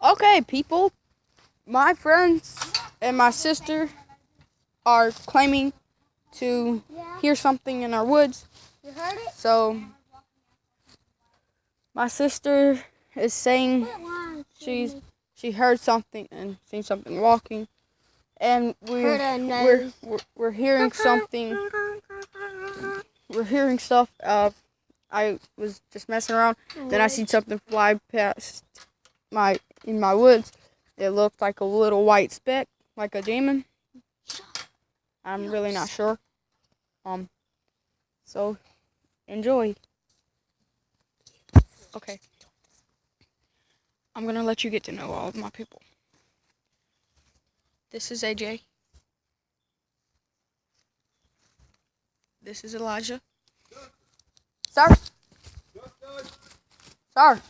Okay, people, my friends and my sister are claiming to hear something in our woods. You heard it? So, my sister is saying she heard something and seen something walking, and we're hearing something. We're hearing stuff. I was just messing around. Then I seen something fly past in my woods. It looked like a little white speck, like a demon. I'm really not sure. So enjoy. Okay. I'm gonna let you get to know all of my people. This is AJ. This is Elijah. Sir. Sir.